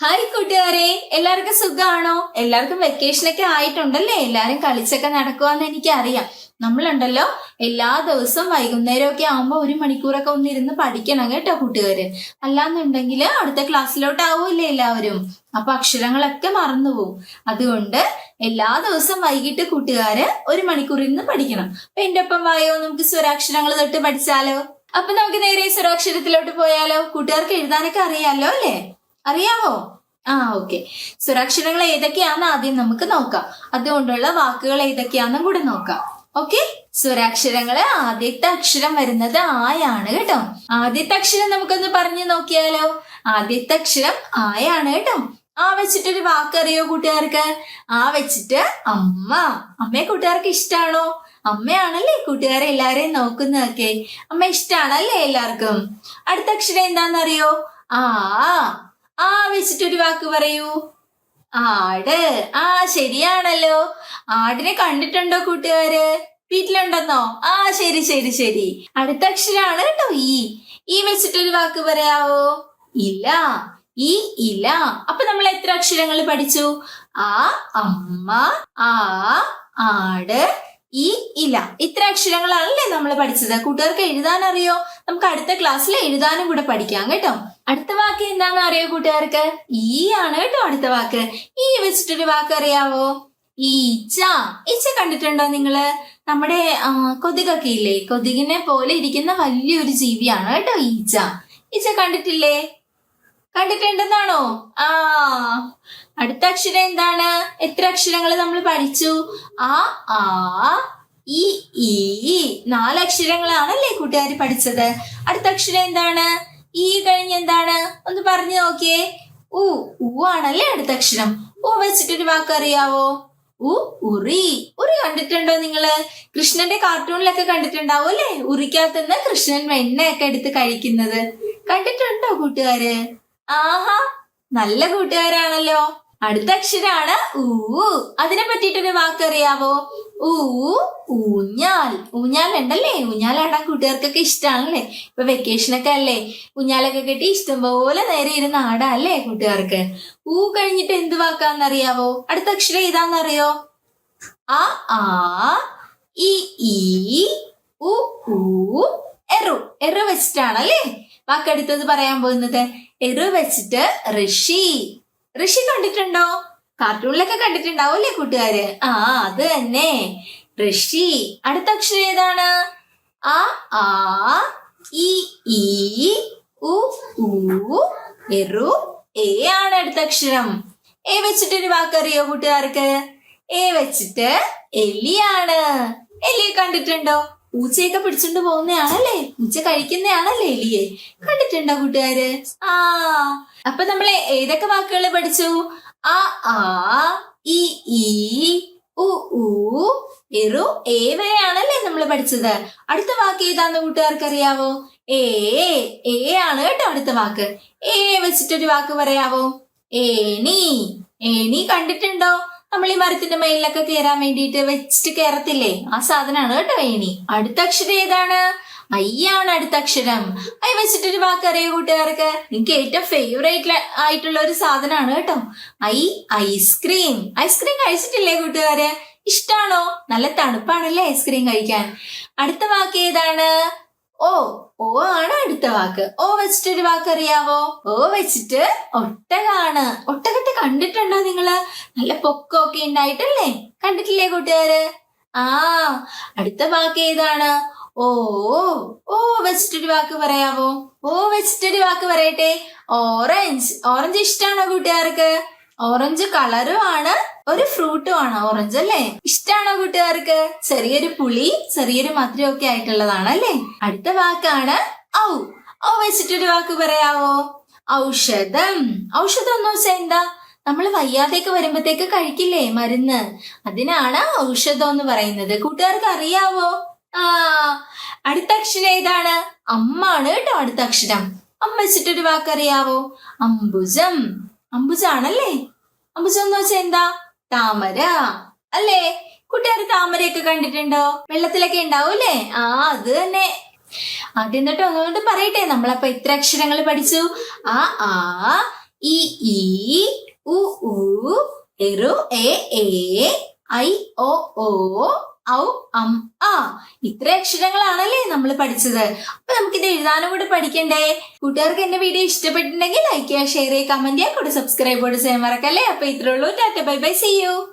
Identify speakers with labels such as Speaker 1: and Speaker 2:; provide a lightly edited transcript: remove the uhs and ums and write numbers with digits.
Speaker 1: Hi കൂട്ടുകാരെ, എല്ലാവർക്കും സുഖാണോ? എല്ലാവർക്കും വെക്കേഷനൊക്കെ ആയിട്ടുണ്ടല്ലേ? എല്ലാരും കളിച്ചൊക്കെ നടക്കുവാന്ന് എനിക്കറിയാം. നമ്മളുണ്ടല്ലോ എല്ലാ ദിവസവും വൈകുന്നേരമൊക്കെ ആവുമ്പോ 1 മണിക്കൂറൊക്കെ ഒന്നിരുന്ന് പഠിക്കണം കേട്ടോ കൂട്ടുകാര്. അല്ലാന്നുണ്ടെങ്കിൽ അടുത്ത ക്ലാസ്സിലോട്ട് ആവൂല്ലേ എല്ലാവരും. അപ്പൊ അക്ഷരങ്ങളൊക്കെ മറന്നുപോകും. അതുകൊണ്ട് എല്ലാ ദിവസവും വൈകിട്ട് കൂട്ടുകാര് 1 മണിക്കൂർ ഇരുന്ന് പഠിക്കണം. അപ്പൊ എന്റെ ഒപ്പം വായോ, നമുക്ക് സ്വരാക്ഷരങ്ങൾ തൊട്ട് പഠിച്ചാലോ? അപ്പൊ നമുക്ക് നേരെ സ്വരാക്ഷരത്തിലോട്ട് പോയാലോ? കൂട്ടുകാർക്ക് എഴുതാനൊക്കെ അറിയാലോ അല്ലേ? അറിയാവോ? ഓക്കെ. സ്വരാക്ഷരങ്ങൾ ഏതൊക്കെയാന്ന് ആദ്യം നമുക്ക് നോക്കാം. അതുകൊണ്ടുള്ള വാക്കുകൾ ഏതൊക്കെയാന്നും കൂടെ നോക്കാം. ഓക്കെ, സ്വരാക്ഷരങ്ങള് ആദ്യത്തെ അക്ഷരം വരുന്നത് ആയാണ് കേട്ടോ. ആദ്യത്തെ അക്ഷരം നമുക്കൊന്ന് പറഞ്ഞു നോക്കിയാലോ? ആദ്യത്തെ അക്ഷരം ആയാണ് കേട്ടോ. ആ വെച്ചിട്ടൊരു വാക്കറിയോ കൂട്ടുകാർക്ക്? ആ വെച്ചിട്ട് അമ്മ. അമ്മയെ കൂട്ടുകാർക്ക് ഇഷ്ടാണോ? അമ്മയാണല്ലേ കൂട്ടുകാരെ എല്ലാരെയും നോക്കുന്നതൊക്കെ. അമ്മ ഇഷ്ടാണല്ലേ എല്ലാവർക്കും? അടുത്ത അക്ഷരം എന്താണെന്നറിയോ? ആ വെച്ചിട്ടൊരു വാക്ക് പറയൂ. ആട്. ശരിയാണല്ലോ. ആടിനെ കണ്ടിട്ടുണ്ടോ കൂട്ടുകാര്? വീട്ടിലുണ്ടെന്നോ? ശരി ശരി ശരി. അടുത്ത അക്ഷരാണ് കേട്ടോ ഈ വെച്ചിട്ടൊരു വാക്ക് പറയാവോ? ഇല. ഇല. അപ്പൊ നമ്മൾ എത്ര അക്ഷരങ്ങൾ പഠിച്ചു? അമ്മ, ആട്, ഇല. ഇത്ര അക്ഷരങ്ങളാണല്ലേ നമ്മൾ പഠിച്ചത്. കൂട്ടുകാർക്ക് എഴുതാൻ അറിയോ? നമുക്ക് അടുത്ത ക്ലാസ്സിൽ എഴുതാനും കൂടെ പഠിക്കാം കേട്ടോ. അടുത്ത വാക്ക് എന്താണെന്ന് അറിയോ കൂട്ടുകാർക്ക്? ആണ് കേട്ടോ അടുത്ത വാക്ക്. ഈ വെച്ചിട്ടൊരു വാക്ക് അറിയാവോ? ഈച്ച. ഈച്ച കണ്ടിട്ടുണ്ടോ നിങ്ങള്? നമ്മുടെ കൊതുകൊക്കെ ഇല്ലേ? കൊതുകിനെ പോലെ ഇരിക്കുന്ന വലിയൊരു ജീവിയാണ് കേട്ടോ ഈച്ച. ഈച്ച കണ്ടിട്ടില്ലേ? കണ്ടിട്ടുണ്ടെന്നാണോ? അടുത്ത അക്ഷരം എന്താണ്? എത്ര അക്ഷരങ്ങൾ നമ്മൾ പഠിച്ചു? ഈ 4 അക്ഷരങ്ങളാണല്ലേ കൂട്ടുകാർ പഠിച്ചത്. അടുത്ത അക്ഷരം എന്താണ്? ഈ കഴിഞ്ഞ് എന്താണ്? ഒന്ന് പറഞ്ഞു നോക്കിയേ. ആണല്ലേ അടുത്ത അക്ഷരം. വെച്ചിട്ടൊരു വാക്ക് അറിയാവോ? ഉറി. ഉറി കണ്ടിട്ടുണ്ടോ നിങ്ങള്? കൃഷ്ണന്റെ കാർട്ടൂണിലൊക്കെ കണ്ടിട്ടുണ്ടാവും അല്ലേ? ഉറിക്കകത്തുനിന്ന് കൃഷ്ണൻ വെണ്ണയൊക്കെ എടുത്ത് കഴിക്കുന്നത് കണ്ടിട്ടുണ്ടോ കൂട്ടുകാര്? നല്ല കൂട്ടുകാരാണല്ലോ. അടുത്ത അക്ഷരാണ് അതിനെ പറ്റിയിട്ടൊരു വാക്കറിയാവോ? ഊഞ്ഞാൽ. ഊഞ്ഞാൽ ഉണ്ടല്ലേ? ഊഞ്ഞാലാടാൻ കൂട്ടുകാർക്കൊക്കെ ഇഷ്ടമാണല്ലേ? ഇപ്പൊ വെക്കേഷനൊക്കെ അല്ലേ? ഊഞ്ഞാലൊക്കെ കെട്ടി ഇഷ്ടംപോലെ നേരെ ഇരുന്ന് ആടാം അല്ലേ കൂട്ടുകാർക്ക്? കഴിഞ്ഞിട്ട് എന്ത് വാക്കാന്നറിയാവോ? അടുത്ത അക്ഷരം ഏതാന്നറിയോ? എറു വെച്ചിട്ടാണല്ലേ വാക്കടുത്തത് പറയാൻ പോകുന്നത്. എറു വെച്ചിട്ട് ഋഷി. ഋഷി കണ്ടിട്ടുണ്ടോ? കാർട്ടൂണിലൊക്കെ കണ്ടിട്ടുണ്ടാവും അല്ലേ കൂട്ടുകാര്? അത് തന്നെ ഋഷി. അടുത്ത അക്ഷരം ഏതാണ്? എറു ആണ് അടുത്ത അക്ഷരം. വെച്ചിട്ടൊരു വാക്കറിയോ കൂട്ടുകാർക്ക്? വെച്ചിട്ട് എലിയാണ്. എലിയെ കണ്ടിട്ടുണ്ടോ? പൂച്ചയൊക്കെ പിടിച്ചോണ്ട് പോകുന്നയാണല്ലേ? പൂച്ച കഴിക്കുന്നയാണല്ലേ എലിയെ? കണ്ടിട്ടുണ്ടോ കൂട്ടുകാര്? അപ്പൊ നമ്മള് ഏതൊക്കെ വാക്കുകൾ പഠിച്ചു? എറു വരെയാണല്ലേ നമ്മൾ പഠിച്ചത്. അടുത്ത വാക്ക് ഏതാന്ന് കൂട്ടുകാർക്ക് അറിയാവോ? ആണ് കേട്ടോ അടുത്ത വാക്ക്. വെച്ചിട്ടൊരു വാക്ക് പറയാവോ? ഏണി കണ്ടിട്ടുണ്ടോ? നമ്മൾ ഈ മരത്തിന്റെ മേലിലൊക്കെ കയറാൻ വേണ്ടിയിട്ട് വെച്ചിട്ട് കയറത്തില്ലേ? ആ സാധനമാണ് കേട്ടോ ഏണി. അടുത്ത അക്ഷരം ഏതാണ്? ആണ് അടുത്ത അക്ഷരം. വെച്ചിട്ടൊരു വാക്ക് അറിയോ കൂട്ടുകാർക്ക്? എനിക്ക് ഏറ്റവും ഫേവറേറ്റ് ആയിട്ടുള്ള ഒരു സാധനമാണ് കേട്ടോ ഐസ്ക്രീം. ഐസ്ക്രീം കഴിച്ചിട്ടില്ലേ കൂട്ടുകാര്? ഇഷ്ടാണോ? നല്ല തണുപ്പാണല്ലേ ഐസ്ക്രീം കഴിക്കാൻ. അടുത്ത വാക്ക് ഏതാണ്? ആണ് അടുത്ത വാക്ക്. വെച്ചിട്ടൊരു വാക്ക് അറിയാവോ? വെച്ചിട്ട് ഒട്ടകാണ്. ഒട്ടകത്തെ കണ്ടിട്ടുണ്ടോ നിങ്ങള്? നല്ല പൊക്കമൊക്കെ ഉണ്ടായിട്ടല്ലേ? കണ്ടിട്ടില്ലേ കൂട്ടുകാര്? അടുത്ത വാക്ക് ഏതാണ്? വെച്ചിട്ടൊരു വാക്ക് പറയാവോ? വെച്ചിട്ടൊരു വാക്ക് പറയട്ടെ. ഓറഞ്ച്. ഓറഞ്ച് ഇഷ്ടാണോ കൂട്ടുകാർക്ക്? ഓറഞ്ച് കളറും ആണ്, ഒരു ഫ്രൂട്ടും ആണ് ഓറഞ്ച് അല്ലേ? ഇഷ്ടാണോ കൂട്ടുകാർക്ക്? ചെറിയൊരു പുളി, ചെറിയൊരു മധുരം ഒക്കെ ആയിട്ടുള്ളതാണ് അല്ലേ? അടുത്ത വാക്കാണ് വെച്ചിട്ടൊരു വാക്ക് പറയാവോ? ഔഷധം. ഔഷധം എന്ന് വെച്ചാൽ എന്താ? നമ്മൾ വയ്യാതെയൊക്കെ വരുമ്പത്തേക്ക് കഴിക്കില്ലേ മരുന്ന്? അതിനാണ് ഔഷധം എന്ന് പറയുന്നത്. കൂട്ടുകാർക്ക് അറിയാവോ? അടുത്ത അക്ഷരം ഏതാണ്? ആണ് കേട്ടോ അടുത്ത അക്ഷരം. വെച്ചിട്ടൊരു വാക്കറിയാവോ? അംബുജം. അംബുജാണല്ലേ? അംബുജം എന്ന് വെച്ചാൽ എന്താ? താമര അല്ലേ? കൂട്ടുകാർ താമരയൊക്കെ കണ്ടിട്ടുണ്ടോ? വെള്ളത്തിലൊക്കെ ഉണ്ടാവും അല്ലേ? അത് തന്നെ. ആദ്യം തൊട്ട് ഒന്നുകൊണ്ട് പറയട്ടെ. നമ്മളപ്പോ എത്ര അക്ഷരങ്ങൾ പഠിച്ചു? ഇ ഈ ഉ ഊ എറു എ ഐ ഓ ഔ അം ആ. ഇത്ര അക്ഷരങ്ങളാണല്ലേ നമ്മൾ പഠിച്ചത്. അപ്പൊ നമുക്കിത് എഴുതാനും കൂടി പഠിക്കണ്ടേ? കൂട്ടുകാർക്ക് എന്റെ വീഡിയോ ഇഷ്ടപ്പെട്ടിട്ടുണ്ടെങ്കിൽ ലൈക്ക് ചെയ്യുക, ഷെയർ ചെയ്യുക, കമന്റ് ചെയ്യുക, കൂടെ സബ്സ്ക്രൈബ് ചെയ്യാൻ മറക്കല്ലേ. അപ്പൊ ഇത്രേ ഉള്ളൂ. Tata bye bye, see U.